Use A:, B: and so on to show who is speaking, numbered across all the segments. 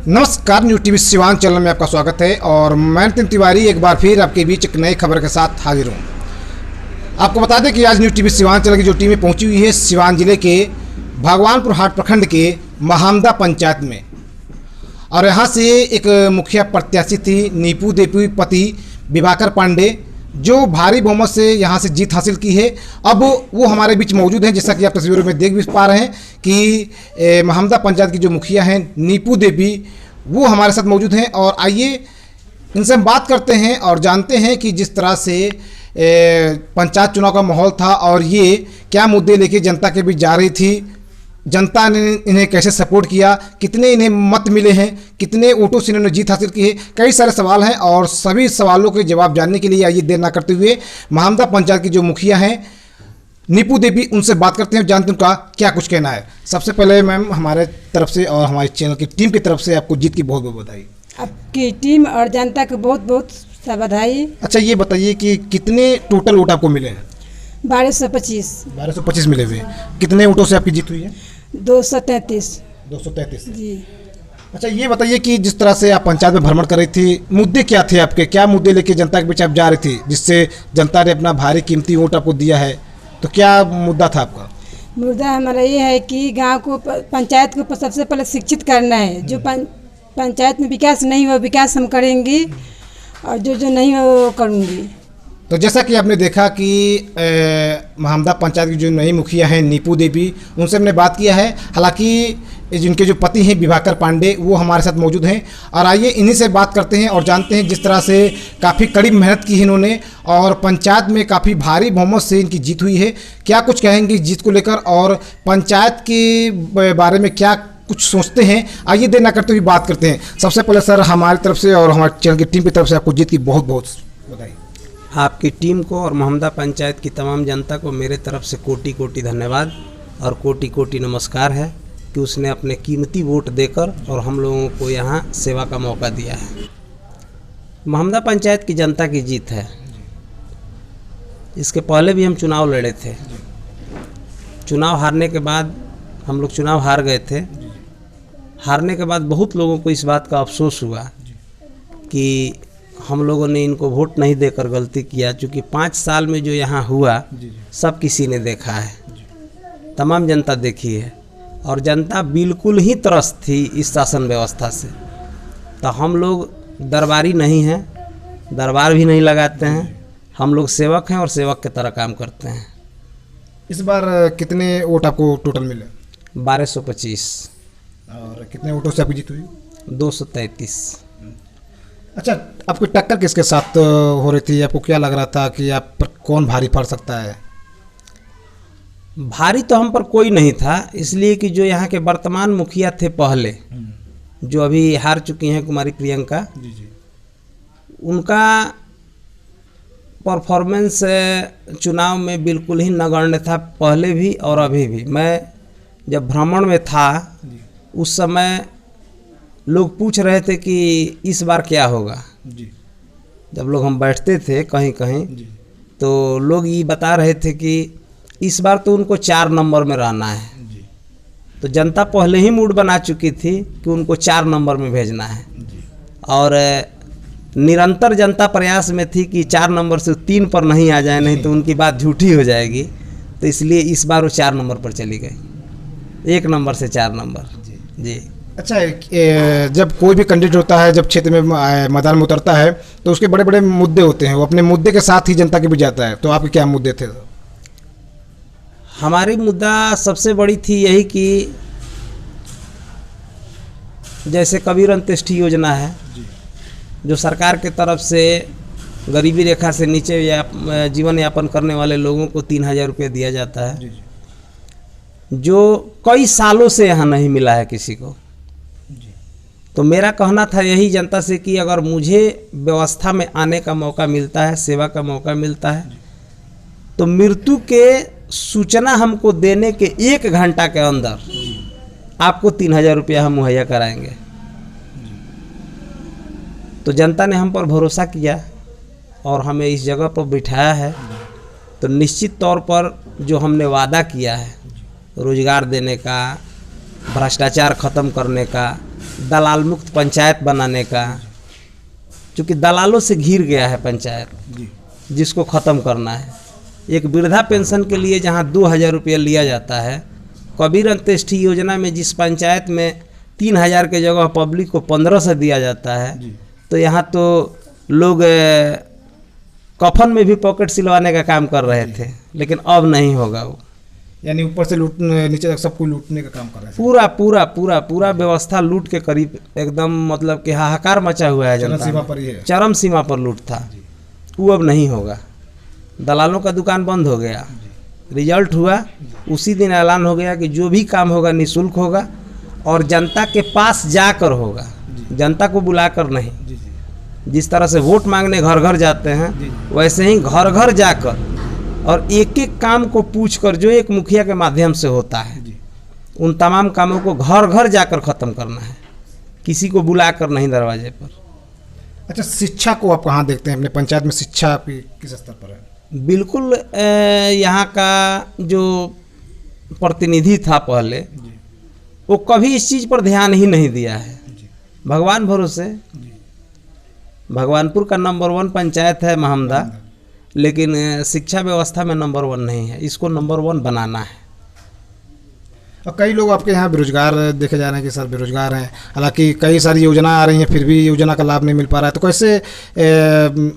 A: नमस्कार, news TV Siwan channel में आपका स्वागत है और मैं नितिन तिवारी एक बार फिर आपके बीच एक नई खबर के साथ हाजिर हूँ। आपको बता दें कि आज न्यूज़ टीवी सिवान चैनल की जो टीमें पहुँची हुई है सिवान जिले के भगवानपुर हाट प्रखंड के महामदा पंचायत में, और यहाँ से एक मुखिया प्रत्याशी थी नीपू देवी पति विभाकर पांडे, जो भारी बहुमत से यहाँ से जीत हासिल की है। अब वो हमारे बीच मौजूद हैं, जैसा कि आप तस्वीरों में देख भी पा रहे हैं कि महामदा पंचायत की जो मुखिया हैं नीपू देवी, वो हमारे साथ मौजूद हैं। और आइए इनसे हम बात करते हैं और जानते हैं कि जिस तरह से पंचायत चुनाव का माहौल था और ये क्या मुद्दे लेके जनता के बीच जा रही थी, जनता ने इन्हें कैसे सपोर्ट किया, कितने इन्हें मत मिले हैं, कितने वोटों से इन्होंने जीत हासिल की है। कई सारे सवाल हैं और सभी सवालों के जवाब जानने के लिए आइए देर ना करते हुए महामदा पंचायत की जो मुखिया हैं नीपू देवी, उनसे बात करते हैं, जानते हैं उनका क्या कुछ कहना है। सबसे पहले मैम, हमारे तरफ से और हमारे चैनल की टीम की तरफ से आपको जीत की बहुत बहुत बधाई।
B: आपकी टीम और जनता को बहुत बहुत बधाई।
A: अच्छा, ये बताइए कि कितने टोटल वोट आपको मिले हैं?
B: 1225
A: मिले हुए। कितने वोटों से आपकी जीत हुई है?
B: 233
A: जी। अच्छा, ये बताइए कि जिस तरह से आप पंचायत में भ्रमण कर रही थी, मुद्दे क्या थे आपके, क्या मुद्दे लेके जनता के बीच आप जा रही थी जिससे जनता ने अपना भारी कीमती वोट आपको दिया है? तो क्या मुद्दा था आपका?
B: मुद्दा हमारा ये है कि गांव को, पंचायत को सबसे पहले शिक्षित करना है। जो पंचायत में विकास नहीं हुआ, विकास हम करेंगी, और जो नहीं हुआ वो करूँगी।
A: तो जैसा कि आपने देखा कि महामदा पंचायत की जो नई मुखिया हैं नीपू देवी, उनसे हमने बात किया है। हालांकि जिनके जो पति हैं विभाकर पांडे, वो हमारे साथ मौजूद हैं, और आइए इन्हीं से बात करते हैं और जानते हैं जिस तरह से काफ़ी कड़ी मेहनत की है इन्होंने और पंचायत में काफ़ी भारी बहुमत से इनकी जीत हुई है। क्या कुछ कहेंगे जीत को लेकर और पंचायत के बारे में क्या कुछ सोचते हैं, आइए देर ना करते हुए बात करते हैं। सबसे पहले सर, हमारी तरफ से और हमारे चैनल की टीम की तरफ से आपको जीत की बहुत बहुत बधाई।
C: आपकी टीम को और महामदा पंचायत की तमाम जनता को मेरे तरफ से कोटि कोटि धन्यवाद और कोटि कोटि नमस्कार है कि उसने अपने कीमती वोट देकर और हम लोगों को यहाँ सेवा का मौका दिया है। महामदा पंचायत की जनता की जीत है। इसके पहले भी हम चुनाव लड़े थे। चुनाव हारने के बाद हम लोग चुनाव हार गए थे। हारने के बाद बहुत लोगों को इस बात का अफसोस हुआ कि हम लोगों ने इनको वोट नहीं देकर गलती किया, क्योंकि 5 साल में जो यहाँ हुआ सब किसी ने देखा है, तमाम जनता देखी है, और जनता बिल्कुल ही त्रस्त थी इस शासन व्यवस्था से। तो हम लोग दरबारी नहीं हैं, दरबार भी नहीं लगाते हैं, हम लोग सेवक हैं और सेवक की तरह काम करते हैं।
A: इस बार कितने वोट आपको टोटल मिले?
C: 1225।
A: और कितने वोटों से आपकी जीत हुई?
C: 233।
A: अच्छा, आपकी टक्कर किसके साथ हो रही थी? आपको क्या लग रहा था कि आप पर कौन भारी पड़ सकता है?
C: भारी तो हम पर कोई नहीं था, इसलिए कि जो यहाँ के वर्तमान मुखिया थे पहले, जो अभी हार चुकी हैं कुमारी प्रियंका, उनका परफॉर्मेंस चुनाव में बिल्कुल ही नगण्य था, पहले भी और अभी भी। मैं जब भ्रमण में था उस समय लोग पूछ रहे थे कि इस बार क्या होगा। जब लोग हम बैठते थे कहीं कहीं तो लोग ये बता रहे थे कि इस बार तो उनको 4 नंबर में रहना है। तो जनता पहले ही मूड बना चुकी थी कि उनको 4 नंबर में भेजना है, और निरंतर जनता प्रयास में थी कि 4 नंबर से 3 पर नहीं आ जाए, नहीं तो उनकी बात झूठी हो जाएगी। तो इसलिए इस बार वो 4 नंबर पर चली गई, 1 नंबर से 4 नंबर। जी।
A: अच्छा, जब कोई भी कैंडिडेट होता है, जब क्षेत्र में मैदान में उतरता है तो उसके बड़े बड़े मुद्दे होते हैं, वो अपने मुद्दे के साथ ही जनता के बीच जाता है। तो आपके क्या मुद्दे थे?
C: हमारी मुद्दा सबसे बड़ी थी यही कि जैसे कबीर अंत्येष्टि योजना है, जो सरकार के तरफ से गरीबी रेखा से नीचे जीवन यापन करने वाले लोगों को 3000 रुपये दिया जाता है, जो कई सालों से यहाँ नहीं मिला है किसी को। तो मेरा कहना था यही जनता से कि अगर मुझे व्यवस्था में आने का मौका मिलता है, सेवा का मौका मिलता है, तो मृत्यु के सूचना हमको देने के 1 घंटा के अंदर आपको 3000 रुपया हम मुहैया कराएंगे। तो जनता ने हम पर भरोसा किया और हमें इस जगह पर बिठाया है। तो निश्चित तौर पर जो हमने वादा किया है रोजगार देने का, भ्रष्टाचार ख़त्म करने का, दलाल मुक्त पंचायत बनाने का, क्योंकि दलालों से घिर गया है पंचायत, जिसको ख़त्म करना है। एक वृद्धा पेंशन के लिए जहाँ 2,000 रुपया लिया जाता है, कबीर अंत्येष्टि योजना में जिस पंचायत में 3,000 के जगह पब्लिक को 1,500 दिया जाता है, तो यहाँ तो लोग कफन में भी पॉकेट सिलवाने का काम कर रहे थे, लेकिन अब नहीं होगा वो।
A: यानी ऊपर से लूट नीचे तक सबको लूटने का काम कर रहे हैं।
C: पूरा पूरा पूरा पूरा व्यवस्था लूट के करीब एकदम मतलब कि हाहाकार मचा हुआ है जनता
A: सीमा
C: में।
A: पर ही है।
C: चरम सीमा पर लूट था, वो अब नहीं होगा। दलालों का दुकान बंद हो गया। रिजल्ट हुआ उसी दिन ऐलान हो गया कि जो भी काम होगा निःशुल्क होगा और जनता के पास जाकर होगा, जनता को बुलाकर नहीं। जिस तरह से वोट मांगने घर घर जाते हैं, वैसे ही घर घर जाकर और एक एक काम को पूछकर, जो एक मुखिया के माध्यम से होता है, उन तमाम कामों को घर घर जाकर ख़त्म करना है, किसी को बुलाकर नहीं दरवाजे पर।
A: अच्छा, शिक्षा को आप कहाँ देखते हैं? अपने पंचायत में शिक्षा किस स्तर पर है?
C: बिल्कुल, यहाँ का जो प्रतिनिधि था पहले, वो कभी इस चीज़ पर ध्यान ही नहीं दिया है। भगवान भरोसे भगवानपुर का नंबर 1 पंचायत है महमदा, लेकिन शिक्षा व्यवस्था में नंबर 1 नहीं है। इसको नंबर 1 बनाना है।
A: और कई लोग आपके यहाँ बेरोजगार देखे जा रहे हैं कि सर बेरोजगार हैं, हालांकि कई सारी योजना आ रही हैं, फिर भी योजना का लाभ नहीं मिल पा रहा है, तो कैसे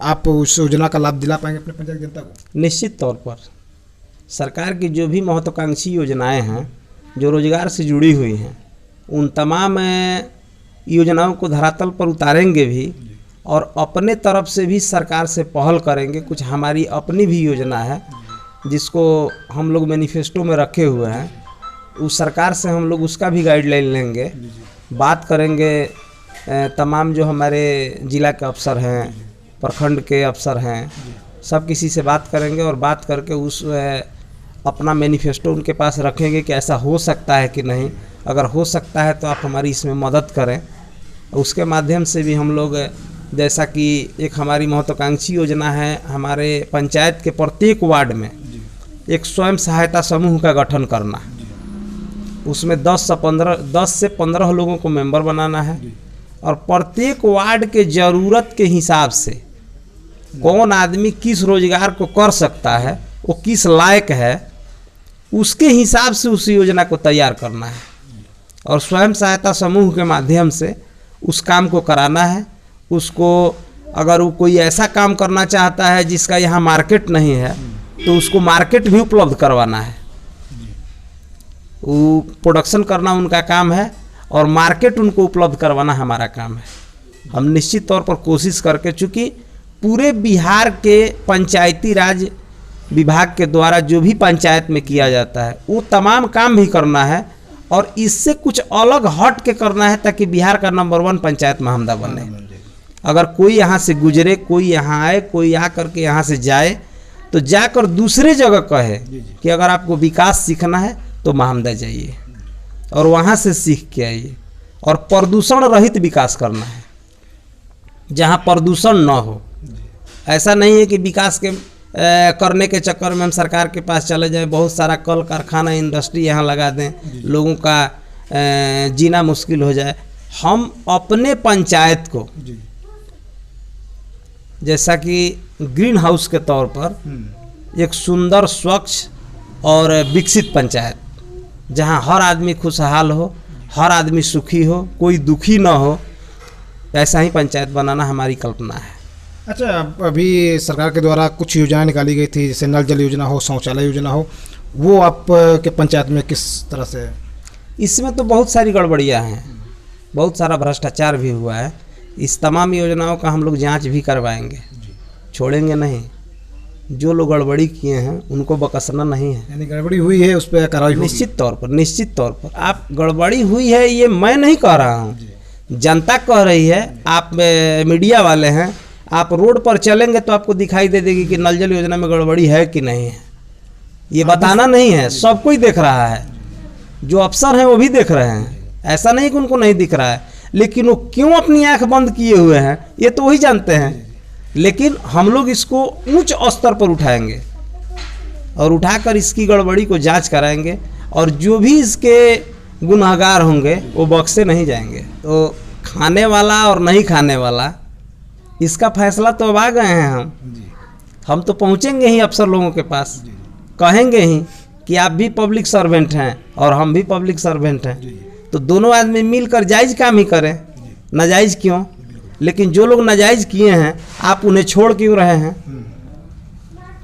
A: आप उस योजना का लाभ दिला पाएंगे अपने पंचायत जनता को?
C: निश्चित तौर पर सरकार की जो भी महत्वाकांक्षी योजनाएं हैं जो रोजगार से जुड़ी हुई हैं, उन तमाम योजनाओं को धरातल पर उतारेंगे भी और अपने तरफ से भी सरकार से पहल करेंगे। कुछ हमारी अपनी भी योजना है जिसको हम लोग मैनिफेस्टो में रखे हुए हैं, उस सरकार से हम लोग उसका भी गाइडलाइन लेंगे। बात करेंगे तमाम जो हमारे ज़िला के अफसर हैं, प्रखंड के अफसर हैं, सब किसी से बात करेंगे और बात करके उस अपना मैनिफेस्टो उनके पास रखेंगे कि ऐसा हो सकता है कि नहीं। अगर हो सकता है तो आप हमारी इसमें मदद करें। उसके माध्यम से भी हम लोग, जैसा कि एक हमारी महत्वाकांक्षी योजना है, हमारे पंचायत के प्रत्येक वार्ड में एक स्वयं सहायता समूह का गठन करना, उसमें 10 से 15 लोगों को मेंबर बनाना है और प्रत्येक वार्ड के ज़रूरत के हिसाब से कौन आदमी किस रोजगार को कर सकता है, वो किस लायक है, उसके हिसाब से उस योजना को तैयार करना है और स्वयं सहायता समूह के माध्यम से उस काम को कराना है। उसको अगर वो कोई ऐसा काम करना चाहता है जिसका यहाँ मार्केट नहीं है, तो उसको मार्केट भी उपलब्ध करवाना है। वो प्रोडक्शन करना उनका काम है और मार्केट उनको उपलब्ध करवाना हमारा काम है। हम निश्चित तौर पर कोशिश करके, चूँकि पूरे बिहार के पंचायती राज विभाग के द्वारा जो भी पंचायत में किया जाता है वो तमाम काम भी करना है और इससे कुछ अलग हट के करना है, ताकि बिहार का नंबर 1 पंचायत महमदा बने। अगर कोई यहाँ से गुजरे, कोई यहाँ आए, कोई आ करके यहाँ से जाए, तो जाकर दूसरे जगह कहे कि अगर आपको विकास सीखना है तो महमदा जाइए और वहाँ से सीख के आइए। और प्रदूषण रहित विकास करना है, जहाँ प्रदूषण न हो। ऐसा नहीं है कि विकास के करने के चक्कर में हम सरकार के पास चले जाएं, बहुत सारा कल कारखाना इंडस्ट्री यहाँ लगा दें, लोगों का जीना मुश्किल हो जाए। हम अपने पंचायत को जैसा कि ग्रीन हाउस के तौर पर एक सुंदर, स्वच्छ और विकसित पंचायत, जहाँ हर आदमी खुशहाल हो, हर आदमी सुखी हो, कोई दुखी ना हो, ऐसा ही पंचायत बनाना हमारी कल्पना है।
A: अच्छा, अभी सरकार के द्वारा कुछ योजनाएं निकाली गई थी, जैसे नल जल योजना हो, शौचालय योजना हो, वो आप के पंचायत में किस तरह से?
C: इसमें तो बहुत सारी गड़बड़ियाँ हैं, बहुत सारा भ्रष्टाचार भी हुआ है। इस तमाम योजनाओं का हम लोग जांच भी करवाएंगे, छोड़ेंगे नहीं। जो लोग गड़बड़ी किए हैं उनको बकसना नहीं है।
A: यानी गड़बड़ी हुई है, उस पर कार्रवाई होगी?
C: निश्चित तौर पर। आप गड़बड़ी हुई है ये मैं नहीं कह रहा हूँ, जनता कह रही है। आप मीडिया वाले हैं, आप रोड पर चलेंगे तो आपको दिखाई दे देगी कि नल जल योजना में गड़बड़ी है कि नहीं है। ये बताना नहीं है, सब कोई देख रहा है, जो अफसर हैं वो भी देख रहे हैं। ऐसा नहीं कि उनको नहीं दिख रहा है, लेकिन वो क्यों अपनी आंख बंद किए हुए हैं ये तो वही जानते हैं। लेकिन हम लोग इसको उच्च स्तर पर उठाएंगे और उठाकर इसकी गड़बड़ी को जांच कराएंगे और जो भी इसके गुनहगार होंगे वो बख्शे नहीं जाएंगे। तो खाने वाला और नहीं खाने वाला इसका फैसला तो अब आ गए हैं हम तो पहुँचेंगे ही अफसर लोगों के पास, कहेंगे ही कि आप भी पब्लिक सर्वेंट हैं और हम भी पब्लिक सर्वेंट हैं, तो दोनों आदमी मिलकर जायज़ काम ही करें, नाजायज़ क्यों। लेकिन जो लोग नाजायज़ किए हैं आप उन्हें छोड़ क्यों रहे हैं?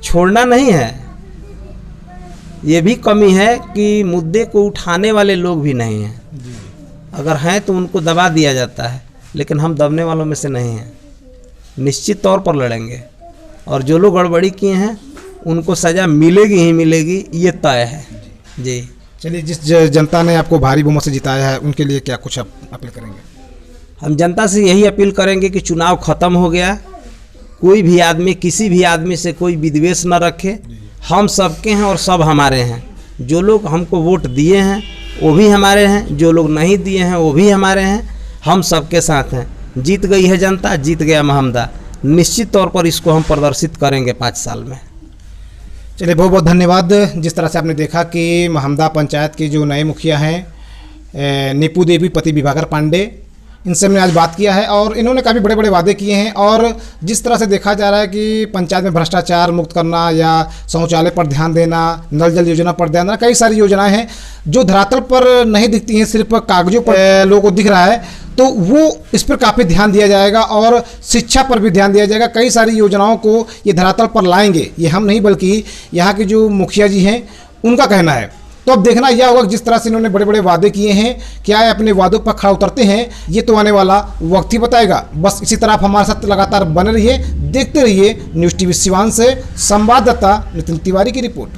C: छोड़ना नहीं है। ये भी कमी है कि मुद्दे को उठाने वाले लोग भी नहीं हैं, अगर हैं तो उनको दबा दिया जाता है, लेकिन हम दबने वालों में से नहीं हैं। निश्चित तौर पर लड़ेंगे और जो लोग गड़बड़ी किए हैं उनको सज़ा मिलेगी ही मिलेगी, ये तय है जी।
A: चलिए, जिस जनता ने आपको भारी बहुमत से जिताया है उनके लिए क्या कुछ आप अपील करेंगे?
C: हम जनता से यही अपील करेंगे कि चुनाव ख़त्म हो गया, कोई भी आदमी किसी भी आदमी से कोई विद्वेष न रखे। हम सबके हैं और सब हमारे हैं। जो लोग हमको वोट दिए हैं वो भी हमारे हैं, जो लोग नहीं दिए हैं वो भी हमारे हैं। हम सबके साथ हैं। जीत गई है जनता, जीत गया महमदा। निश्चित तौर पर इसको हम प्रदर्शित करेंगे 5 साल में।
A: चलिए, बहुत बहुत धन्यवाद। जिस तरह से आपने देखा कि महमदा पंचायत के जो नए मुखिया हैं नीपू देवी पति विभाकर पांडे, इनसे हमने आज बात किया है और इन्होंने काफ़ी बड़े बड़े वादे किए हैं। और जिस तरह से देखा जा रहा है कि पंचायत में भ्रष्टाचार मुक्त करना या शौचालय पर ध्यान देना, नल जल योजना पर ध्यान देना, कई सारी योजनाएं हैं जो धरातल पर नहीं दिखती हैं, सिर्फ कागजों पर लोगों को दिख रहा है। तो वो इस पर काफ़ी ध्यान दिया जाएगा और शिक्षा पर भी ध्यान दिया जाएगा। कई सारी योजनाओं को ये धरातल पर लाएंगे, ये हम नहीं बल्कि यहाँ के जो मुखिया जी हैं उनका कहना है। तो अब देखना यह होगा जिस तरह से इन्होंने बड़े बड़े वादे किए हैं, क्या है अपने वादों पर खड़ा उतरते हैं, ये तो आने वाला वक्त ही बताएगा। बस इसी तरह आप हमारे साथ लगातार बने रहिए, देखते रहिए न्यूज़ टीवी सिवान से। संवाददाता नितिन तिवारी की रिपोर्ट।